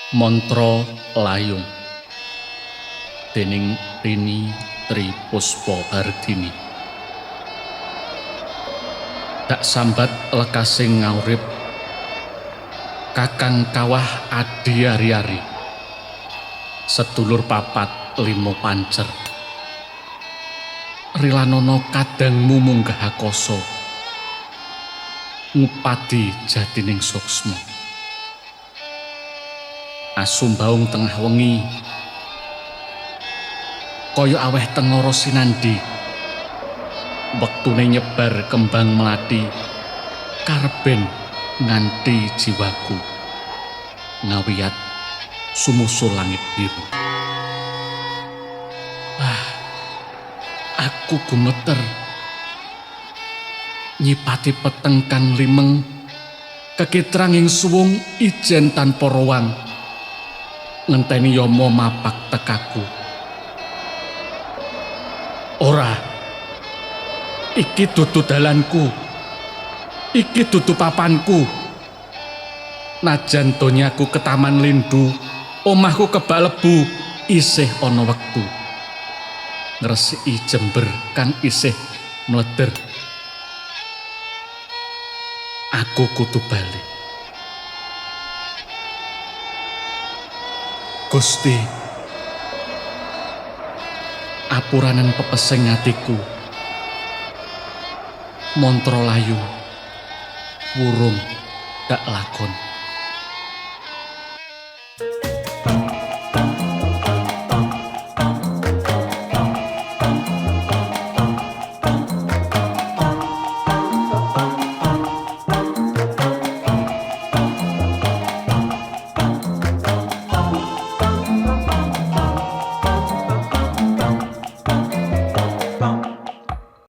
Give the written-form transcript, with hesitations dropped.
Mantra Layung dening Rini Tri Puspahardini. Dak sambat lekasing ngaurip Kakang Kawah Adi Ari-ari sedulur papat limo pancer Rilanono kadangmu munggah akoso ngupadi jatining suksma asumbaung tengah wengi kaya aweh tengara sinandi wektune nyebar kembang melati karben nganti jiwaku ngawiyat sumusul langit biru. Aku gumeter nyipati peteng kang limeng kekitranging suwung ijen tanpa ruang ngenteni yama mapak tekaku. Ora, iki dudu dalanku, iki dudu papanku. Najan donyaku ke taman lindu, omahku kebak lebu, isih ana wektu ngresiki jember kang isih mleder. Aku kudu bali. Gusti, apuranen pepesing atiku, mantra layu wurung dak lakon.